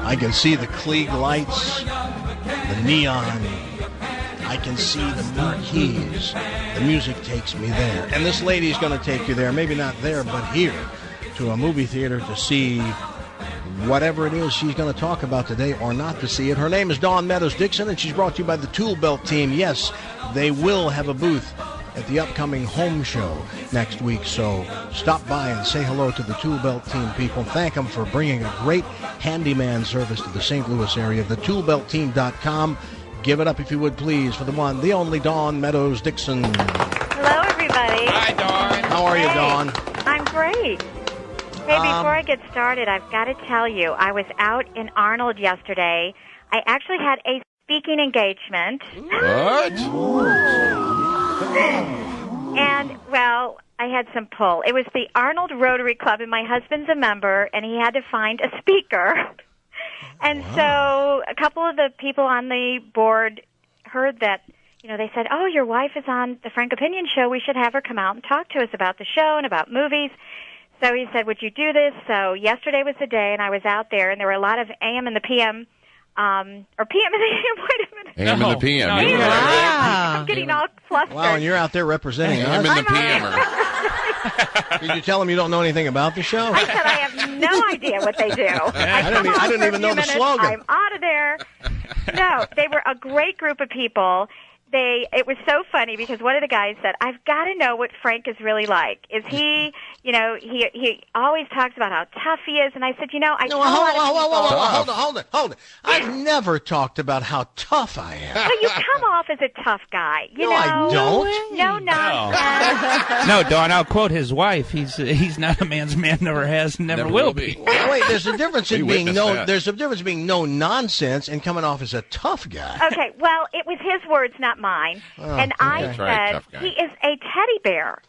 I can see the Klieg lights, the neon. I can see the marquees. The music takes me there. And this lady's going to take you there, maybe not there, but here, to a movie theater to see whatever it is she's going to talk about today, or not to see it. Her name is Dawn Meadows-Dixon, and she's brought to you by the Tool Belt team. Yes, they will have a booth at the upcoming home show next week, so stop by and say hello to the Tool Belt team people. Thank them for bringing a great handyman service to the St. Louis area. TheToolBeltTeam.com. Give it up, if you would, please, for the one, the only Dawn Meadows-Dixon. Hello, everybody. Hi, Dawn. How are you, Dawn? I'm great. Hey, before I get started, I've got to tell you, I was out in Arnold yesterday. I actually had a speaking engagement. What? And, well, I had some pull. It was the Arnold Rotary Club, and my husband's a member, and he had to find a speaker. And so a couple of the people on the board heard that, you know, they said, oh, your wife is on the Frank Opinion show. We should have her come out and talk to us about the show and about movies. So he said, would you do this? So yesterday was the day, and I was out there, and there were a lot of AM and the PM, or PM and the AM, wait a minute. AM and the PM. No, I'm getting all flustered. Wow, and you're out there representing AM us. and the PMer. Did you tell them you don't know anything about the show? I said I have no idea what they do. I didn't even know the slogan. I'm out of there. No, they were a great group of people. It was so funny because one of the guys said, I've got to know what Frank is really like. Is he, you know, he always talks about how tough he is. And I said, you know, hold it. I've never talked about how tough I am. Well, you come off as a tough guy. You know? I don't. No nonsense. No, Dawn, I'll quote his wife. He's not a man's man, never has, never will be. Wait, there's a difference in being no nonsense and coming off as a tough guy. Okay, well, it was his words, not mine. And I said, he is a teddy bear.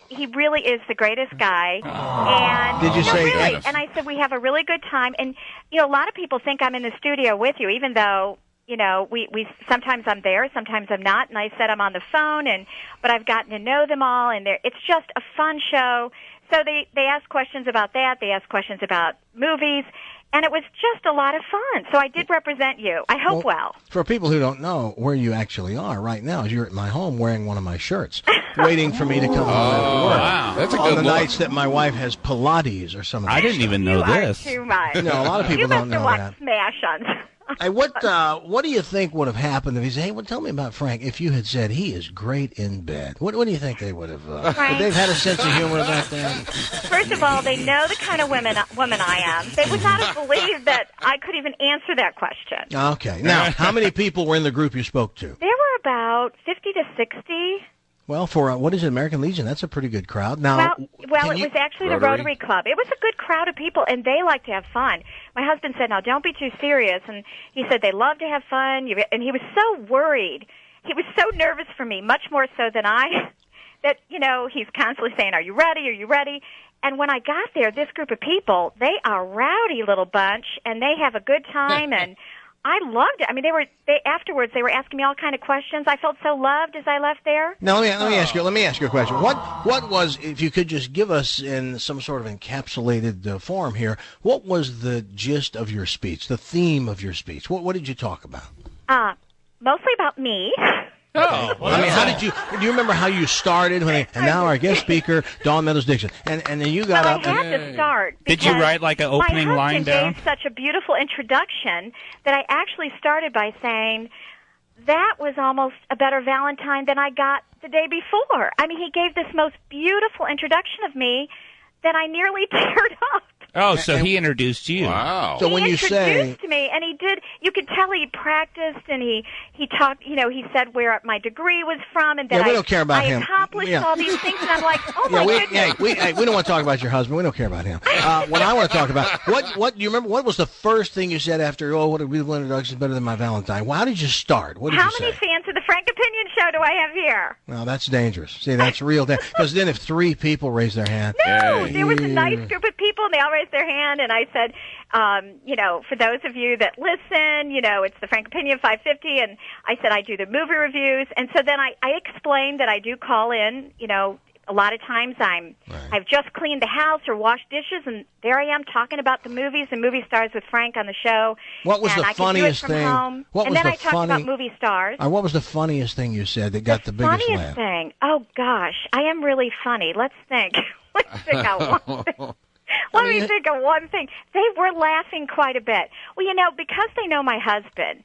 He really is the greatest guy. And did you say really? And I said, we have a really good time. And, you know, a lot of people think I'm in the studio with you, even though, you know, we sometimes I'm there, sometimes I'm not. And I said I'm on the phone, but I've gotten to know them all, and it's just a fun show. So they ask questions about that. They ask questions about movies. And it was just a lot of fun. So I did represent you. I hope well. For people who don't know where you actually are right now, is you're at my home wearing one of my shirts, waiting for me to come home after work. Wow. That's a good On the look. nights that my wife has Pilates or something. I didn't even know this. You are too much. No, a lot of people don't know You must that. have watched Smash on. Hey, what do you think would have happened if he said, hey, well, tell me about Frank, if you had said he is great in bed? What do you think they would have, would they've had a sense of humor about that? First of all, they know the kind of woman I am. They would not have believed that I could even answer that question. Okay. Now, how many people were in the group you spoke to? There were about 50 to 60. Well, for, what is it, American Legion? That's a pretty good crowd. Now, Well, it was actually the Rotary Club. It was a good crowd of people, and they like to have fun. My husband said, now, don't be too serious. And he said they love to have fun. And he was so worried. He was so nervous for me, much more so than I, that, you know, he's constantly saying, are you ready? Are you ready? And when I got there, this group of people, they are a rowdy little bunch, and they have a good time, and I loved it. I mean, afterwards they were asking me all kind of questions. I felt so loved as I left there. Now let me ask you a question. What was, if you could just give us in some sort of encapsulated form here, what was the gist of your speech, the theme of your speech? What did you talk about? Mostly about me. Oh, well, I mean, do you remember how you started? And now our guest speaker, Dawn Meadows-Dixon, and then you got up. I had to start. Did you write like an opening line down? My husband gave such a beautiful introduction that I actually started by saying that was almost a better Valentine than I got the day before. I mean, he gave this most beautiful introduction of me that I nearly teared up. Oh, so he introduced you. Wow. So when you say, he introduced me, and he did, you could tell he practiced, and he talked, you know, he said where my degree was from, and that we don't care about I him. accomplished all these things, and I'm like, oh my goodness. we don't want to talk about your husband. We don't care about him. What I want to talk about, what do you remember? What was the first thing you said after? Oh, what a beautiful introduction, better than my Valentine. Well, how did you start? What did you say? How many fans of the Frank Opinion Show do I have here? Well, that's dangerous. See, that's real dangerous. Because then if 3 people raise their hand, no, there was a nice group of people, and they all raised their hand, and I said, you know, for those of you that listen, you know, it's the Frank Opinion 550, and I said I do the movie reviews, and so then I explained that I do call in, you know, a lot of times I've just cleaned the house or washed dishes, and there I am talking about the movies and movie stars with Frank on the show. What was and the I funniest can do it from thing? Home. What and was then the I talked about movie stars. What was the funniest thing you said that got the biggest funniest laugh? thing? Oh, gosh. I am really funny. Let's think. Let's think out one thing. Let me think of one thing. They were laughing quite a bit. Well, because they know my husband,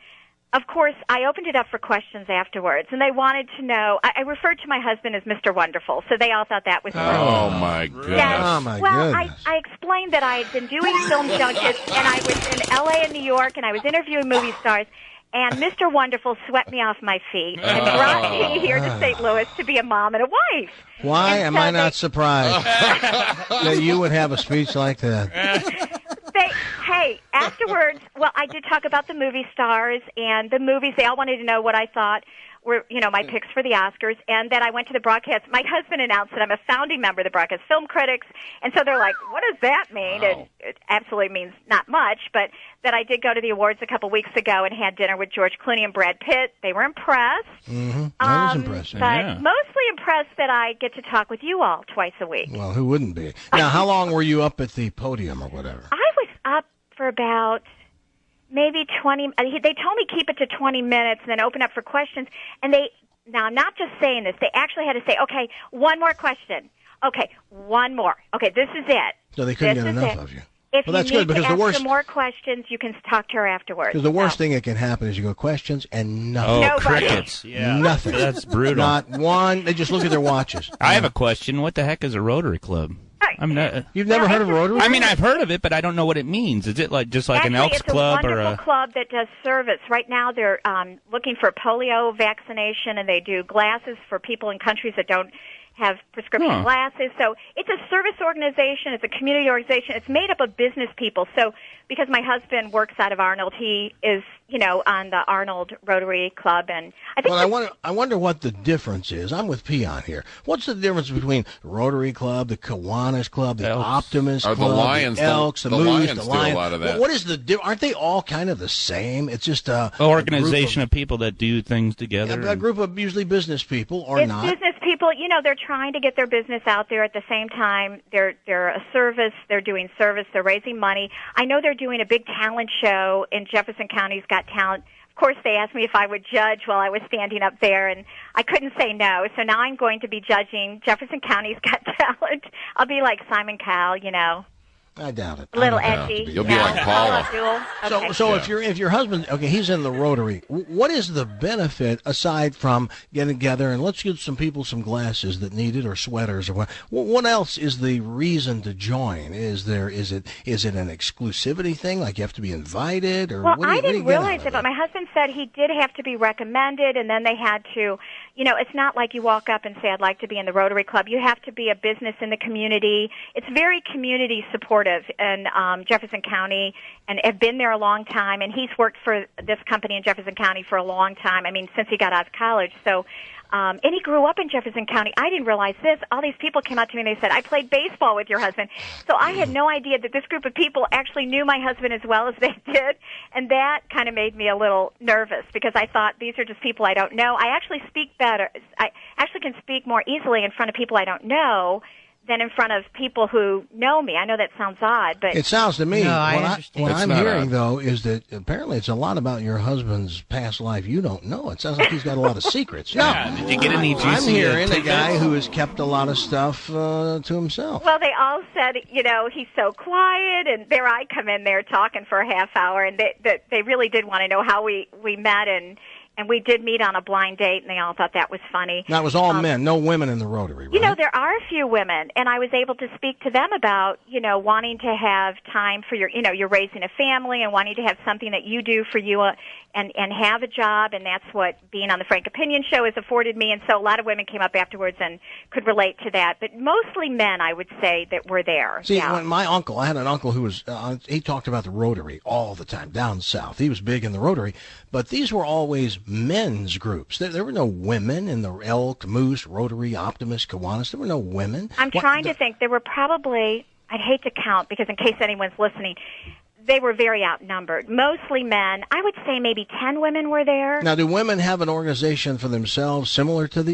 of course, I opened it up for questions afterwards, and they wanted to know. I referred to my husband as Mr. Wonderful, so they all thought that was funny. Oh, my goodness. Yes. Oh, my well, goodness. I explained that I had been doing film junkets, and I was in L.A. and New York, and I was interviewing movie stars, and Mr. Wonderful swept me off my feet and brought me here to St. Louis to be a mom and a wife. Why and am so I not surprised that you would have a speech like that? Hey, afterwards, well, I did talk about the movie stars and the movies. They all wanted to know what I thought were, my picks for the Oscars. And then I went to the broadcast. My husband announced that I'm a founding member of the Broadcast Film Critics. And so they're like, what does that mean? Wow. It absolutely means not much, but that I did go to the awards a couple weeks ago and had dinner with George Clooney and Brad Pitt. They were impressed. Mm-hmm. That is impressive. But mostly impressed that I get to talk with you all twice a week. Well, who wouldn't be? Now, how long were you up at the podium or whatever? I was up for about maybe 20. They told me keep it to 20 minutes and then open up for questions. And now I'm not just saying this. They actually had to say, okay, one more question. Okay, one more. Okay, this is it. So they couldn't This get is enough it. of you. If Well, that's you good, need because to the ask worst- some more questions, you can talk to her afterwards. Because the worst So. thing that can happen is you go questions and nothing. Oh, Nobody. crickets. Yeah. Nothing. That's brutal. Not one. They just look at their watches. I have a question. What the heck is a Rotary Club? I'm not. You've never heard of Rotary? I mean, I've heard of it, but I don't know what it means. Is it just like an Actually, Elks Club it's a or wonderful club that does service. Right now, they're looking for polio vaccination, and they do glasses for people in countries that don't have prescription glasses. So it's a service organization. It's a community organization. It's made up of business people. So because my husband works out of Arnold, he is, on the Arnold Rotary Club. And I think Well, I wonder what the difference is. I'm with Peon here. What's the difference between the Rotary Club, the Kiwanis Club, the Elks. Optimist Or the Club, Lions, the Elks, the the Moose, Lions the do a Lions? lot of that. What is the difference? Aren't they all kind of the same? It's just a organization a of people that do things together. group of usually business people or it's not. business people. They're trying to get their business out there. At the same time, they're a service. They're doing service. They're raising money. I know they're doing a big talent show in Jefferson County's Got Talent. Of course, they asked me if I would judge while I was standing up there, and I couldn't say no. So now I'm going to be judging Jefferson County's Got Talent. I'll be like Simon Cowell, I doubt it. a little I don't doubt it edgy. to be. You'll be like Paula. Okay. So if your husband, okay, he's in the Rotary, what is the benefit aside from getting together and let's get some people some glasses that need it or sweaters or what else is the reason to join? Is it an exclusivity thing, like you have to be invited, or Well, what do you, I didn't what do you get realize out it, of but my husband said he did have to be recommended, and then they had to, it's not like you walk up and say, I'd like to be in the Rotary Club. You have to be a business in the community. It's very community supportive in Jefferson County, and have been there a long time, and he's worked for this company in Jefferson County for a long time, since he got out of college. So, and he grew up in Jefferson County. I didn't realize this. All these people came up to me and they said, I played baseball with your husband. So I had no idea that this group of people actually knew my husband as well as they did. And that kind of made me a little nervous because I thought these are just people I don't know. I actually speak better. I actually can speak more easily in front of people I don't know than in front of people who know me. I know that sounds odd, but It sounds to me, No, I what understand. It's I'm not hearing, odd. though, is that apparently it's a lot about your husband's past life you don't know. It sounds like he's got a lot of secrets. Yeah, did you get any juicy I'm hearing a tidbits? guy who has kept a lot of stuff to himself. well, they all said, he's so quiet, and there I come in there talking for a half hour, and they really did want to know how we met, and we did meet on a blind date, and they all thought that was funny. Now, it was all men, no women in the Rotary, right? There are a few women, and I was able to speak to them about, wanting to have time for you're raising a family and wanting to have something that you do for you and have a job, and that's what being on the Frank Opinion Show has afforded me. And so a lot of women came up afterwards and could relate to that, but mostly men, I would say, that were there. See, yeah. when I had an uncle who was, he talked about the Rotary all the time down south. He was big in the Rotary, but these were always men's groups. There were no women in the Elk, Moose, Rotary, Optimist, Kiwanis. There were no women. I'm trying to think. There were probably, I'd hate to count because in case anyone's listening, they were very outnumbered. Mostly men. I would say maybe 10 women were there. Now, do women have an organization for themselves similar to the